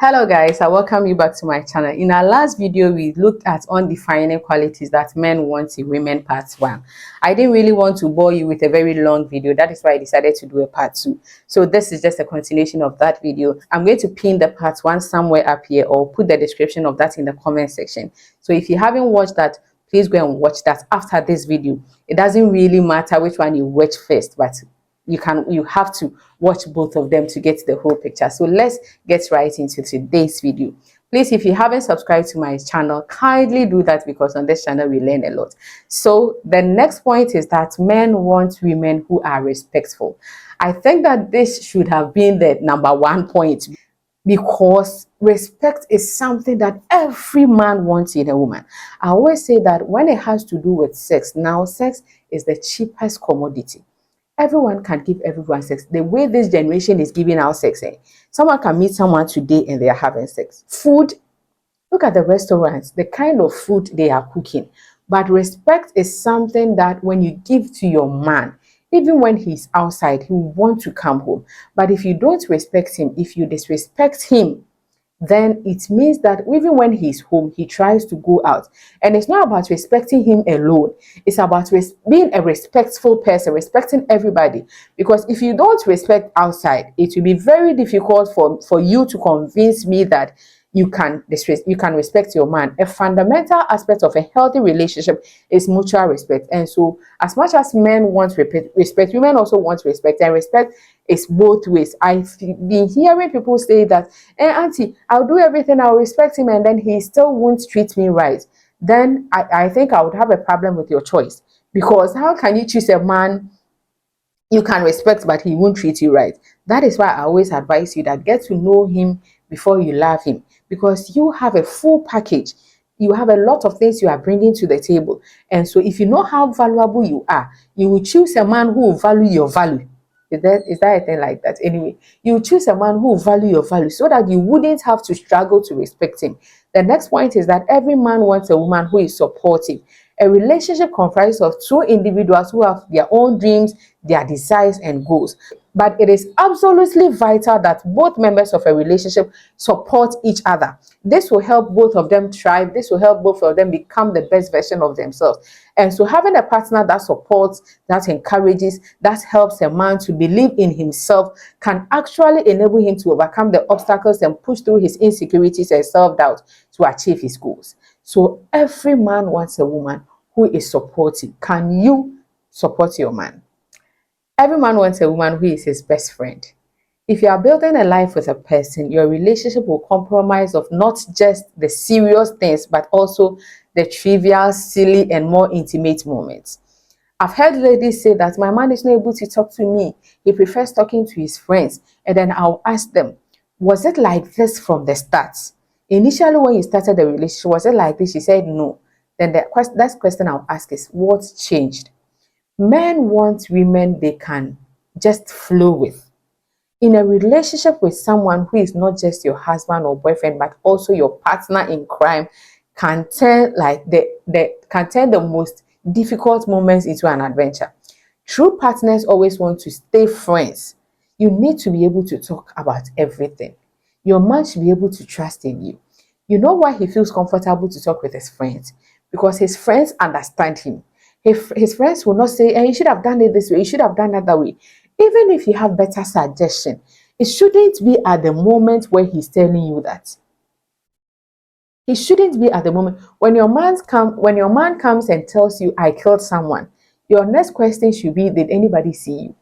Hello guys, I welcome you back to my channel. In our last video, we looked at undefining qualities that men want in women part 1. I didn't really want to bore you with a very long video. That is why I decided to do a part 2. So this is just a continuation of that video. I'm going to pin the part 1 somewhere up here or put the description of that in the comment section. So if you haven't watched that, please go and watch that after this video. It doesn't really matter which one you watch first, but you have to watch both of them to get the whole picture. So let's get right into today's video. Please, if you haven't subscribed to my channel, kindly do that, because on this channel we learn a lot. So the next point is that men want women who are respectful. I think that this should have been the number 1 point, because respect is something that every man wants in a woman. I always say that when it has to do with sex, now sex is the cheapest commodity. Everyone can give everyone sex. The way this generation is giving out sex, someone can meet someone today and they are having sex. Food, look at the restaurants, the kind of food they are cooking. But respect is something that when you give to your man, even when he's outside, he will want to come home. But if you don't respect him, if you disrespect him, then it means that even when he's home, he tries to go out. And it's not about respecting him alone. It's about being a respectful person, respecting everybody. Because if you don't respect outside, it will be very difficult for you to convince me that you can respect your man. A fundamental aspect of a healthy relationship is mutual respect. And so as much as men want respect, women also want respect. And respect is both ways. I've been hearing people say that, auntie, I'll do everything, I'll respect him, and then he still won't treat me right. Then I think I would have a problem with your choice. Because how can you choose a man you can respect but he won't treat you right? That is why I always advise you that get to know him before you love him, because you have a full package. You have a lot of things you are bringing to the table. And so if you know how valuable you are, you will choose a man who will value your value. Is that a thing like that? Anyway, you choose a man who will value your value so that you wouldn't have to struggle to respect him. The next point is that every man wants a woman who is supportive. A relationship comprises of two individuals who have their own dreams, their desires, and goals. But it is absolutely vital that both members of a relationship support each other. This will help both of them thrive. This will help both of them become the best version of themselves. And so having a partner that supports, that encourages, that helps a man to believe in himself can actually enable him to overcome the obstacles and push through his insecurities and self-doubt to achieve his goals. So every man wants a woman who is supportive. Can you support your man? Every man wants a woman who is his best friend. If you are building a life with a person, your relationship will compromise of not just the serious things, but also the trivial, silly, and more intimate moments. I've heard ladies say that my man is not able to talk to me. He prefers talking to his friends. And then I'll ask them, was it like this from the start? Initially, when you started the relationship, was it like this? She said no. Then the next question I'll ask is, what's changed? Men want women they can just flow with. In a relationship with someone who is not just your husband or boyfriend, but also your partner in crime, can turn the most difficult moments into an adventure. True partners always want to stay friends. You need to be able to talk about everything. Your man should be able to trust in you. You know why he feels comfortable to talk with his friends? Because his friends understand him. His friends will not say, you should have done it this way, you should have done it that way. Even if you have better suggestion, it shouldn't be at the moment where he's telling you that. It shouldn't be at the moment. When your man comes and tells you, I killed someone, your next question should be, did anybody see you?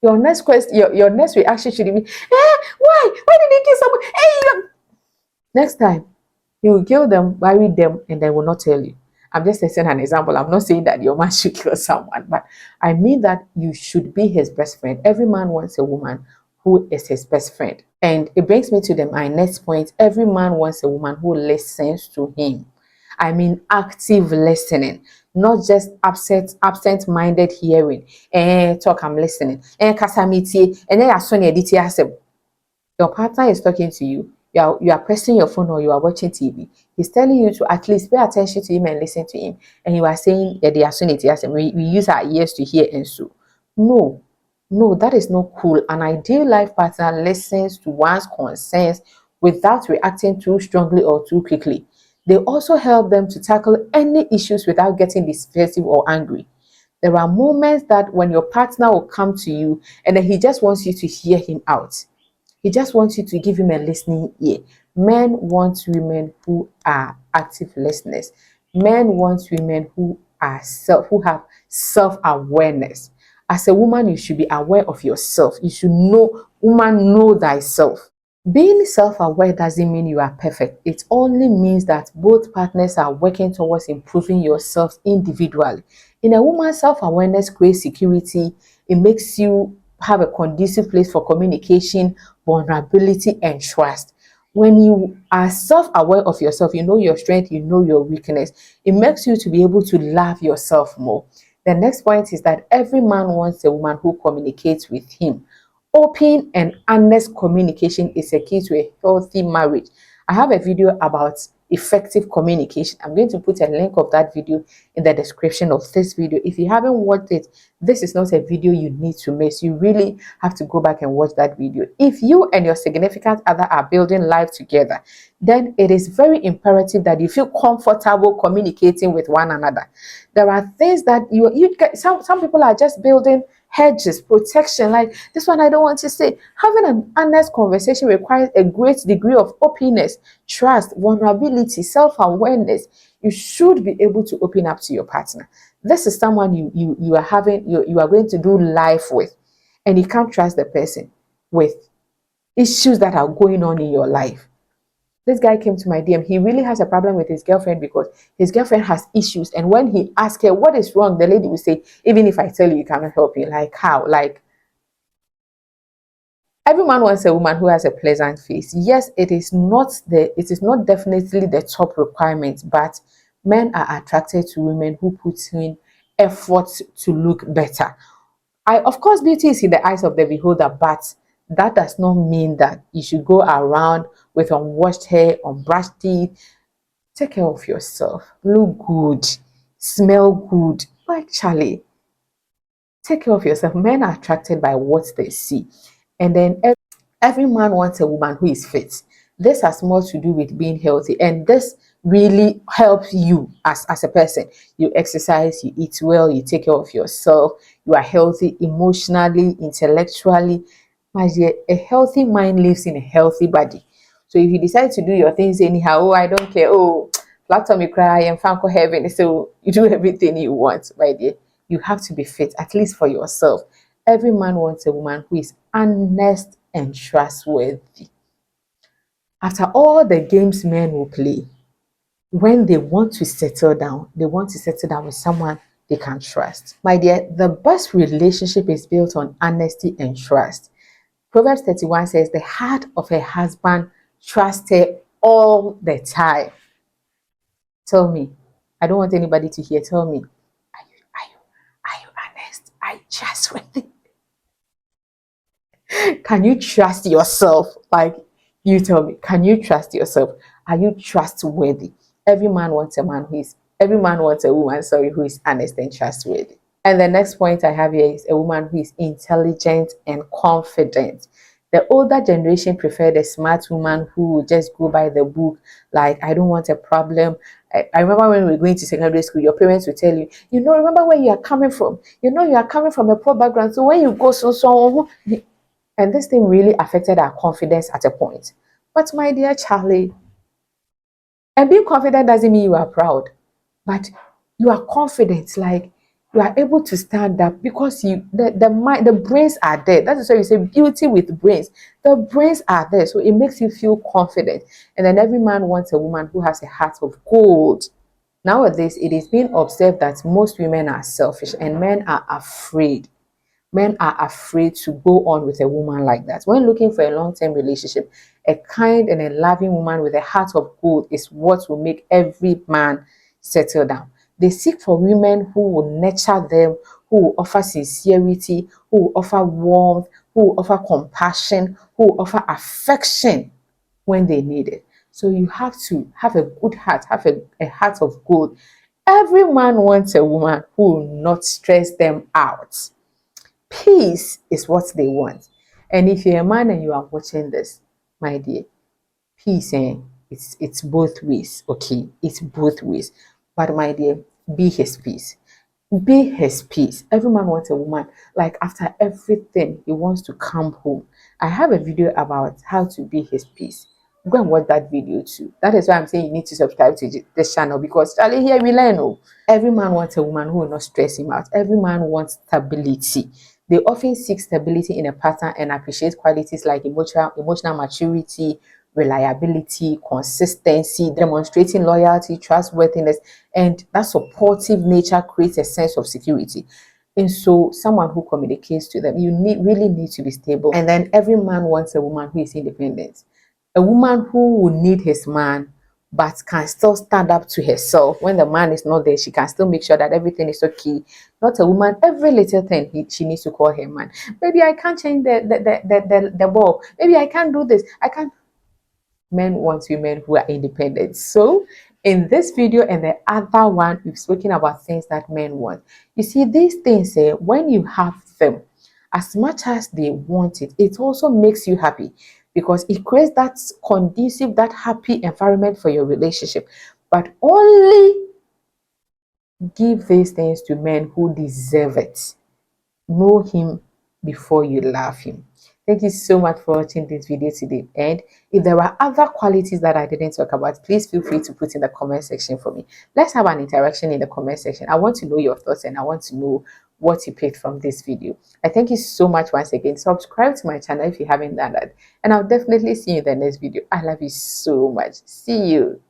Your next question, your next reaction should be, why? Why did he kill someone? Hey, next time, he will kill them, bury them, and they will not tell you. I'm just setting an example. I'm not saying that your man should kill someone, but I mean that you should be his best friend. Every man wants a woman who is his best friend. And it brings me to my next point. Every man wants a woman who listens to him. I mean active listening, not just absent-minded hearing. Talk, I'm listening. Kasamiti, and then your partner is talking to you. You are pressing your phone or you are watching TV. He's telling you to at least pay attention to him and listen to him. And you are saying, we use our ears to hear and so. No, that is not cool. An ideal life partner listens to one's concerns without reacting too strongly or too quickly. They also help them to tackle any issues without getting defensive or angry. There are moments that when your partner will come to you and then he just wants you to hear him out. He just wants you to give him a listening ear. Men want women who are active listeners. Men want women who have self-awareness. As a woman, you should be aware of yourself. You should know, woman, know thyself. Being self-aware doesn't mean you are perfect. It only means that both partners are working towards improving yourselves individually. In a woman's self-awareness creates security. It makes you have a conducive place for communication, vulnerability, and trust. When you are self-aware of yourself, you know your strength, you know your weakness. It makes you to be able to love yourself more. The next point is that every man wants a woman who communicates with him. Open and honest communication is a key to a healthy marriage. I have a video about effective communication. I'm going to put a link of that video in the description of this video. If you haven't watched it, this is not a video you need to miss. You really have to go back and watch that video. If you and your significant other are building life together, then it is very imperative that you feel comfortable communicating with one another. There are things that you get, some people are just building hedges, protection, like this one I don't want to say. Having an honest conversation requires a great degree of openness, trust, vulnerability, self-awareness. You should be able to open up to your partner. This is someone you are going to do life with, and you can't trust the person with issues that are going on in your life. This guy came to my DM. He really has a problem with his girlfriend because his girlfriend has issues. And when he asked her what is wrong, the lady will say, even if I tell you, you cannot help me. Like how? Like, every man wants a woman who has a pleasant face. Yes, it is not definitely the top requirement, but men are attracted to women who put in effort to look better. Of course, beauty is in the eyes of the beholder, but that does not mean that you should go around with unwashed hair, unbrushed teeth. Take care of yourself. Look good. Smell good. Like Charlie, take care of yourself. Men are attracted by what they see. And then every man wants a woman who is fit. This has more to do with being healthy, and this really helps you as a person. You exercise, you eat well, you take care of yourself, you are healthy emotionally, intellectually. My dear, a healthy mind lives in a healthy body. So if you decide to do your things anyhow, oh, I don't care, oh, platform you cry and fanko heaven, so you do everything you want, my dear. You have to be fit, at least for yourself. Every man wants a woman who is honest and trustworthy. After all the games men will play, when they want to settle down, they want to settle down with someone they can trust. My dear, the best relationship is built on honesty and trust. Proverbs 31 says, the heart of a husband trusts her all the time. Tell me, I don't want anybody to hear. Tell me, are you honest? Are you trustworthy? Can you trust yourself? Like, you tell me, can you trust yourself? Are you trustworthy? Every man wants a woman, sorry, who is honest and trustworthy. And the next point I have here is a woman who is intelligent and confident. The older generation preferred a smart woman who would just go by the book, like, I don't want a problem. I remember when we were going to secondary school, your parents would tell you, remember where you are coming from. You are coming from a poor background. So when you go so, and this thing really affected our confidence at a point. But my dear Charlie, and being confident doesn't mean you are proud, but you are confident, like you are able to stand up because the mind, the brains are there. That is why you say beauty with brains. The brains are there, so it makes you feel confident. And then every man wants a woman who has a heart of gold. Nowadays, it is being observed that most women are selfish and men are afraid. Men are afraid to go on with a woman like that. When looking for a long-term relationship, a kind and a loving woman with a heart of gold is what will make every man settle down. They seek for women who will nurture them, who will offer sincerity, who will offer warmth, who will offer compassion, who will offer affection when they need it. So you have to have a good heart, have a heart of gold. Every man wants a woman who will not stress them out. Peace is what they want. And if you're a man and you are watching this, my dear, peace, it's both ways. Okay, it's both ways. But my dear, be his peace. Be his peace. Every man wants a woman. Like after everything, he wants to come home. I have a video about how to be his peace. Go and watch that video too. That is why I'm saying you need to subscribe to this channel, because Charlie, here we learn. Oh, every man wants a woman who will not stress him out. Every man wants stability. They often seek stability in a partner and appreciate qualities like emotional maturity, reliability, consistency, demonstrating loyalty, trustworthiness, and that supportive nature creates a sense of security. And so, someone who communicates to them, really need to be stable. And then every man wants a woman who is independent, a woman who will need his man, but can still stand up to herself when the man is not there. She can still make sure that everything is okay. Not a woman, every little thing she needs to call her man. Maybe I can't change the bulb. Maybe I can't do this. I can't. Men want women who are independent. So, in this video and the other one, we've spoken about things that men want. You see, these things, when you have them, as much as they want it, it also makes you happy because it creates that conducive, that happy environment for your relationship. But only give these things to men who deserve it. Know him before you love him. Thank you so much for watching this video today. And if there are other qualities that I didn't talk about, please feel free to put in the comment section for me. Let's have an interaction in the comment section. I want to know your thoughts and I want to know what you picked from this video. I thank you so much once again. Subscribe to my channel if you haven't done that. And I'll definitely see you in the next video. I love you so much. See you.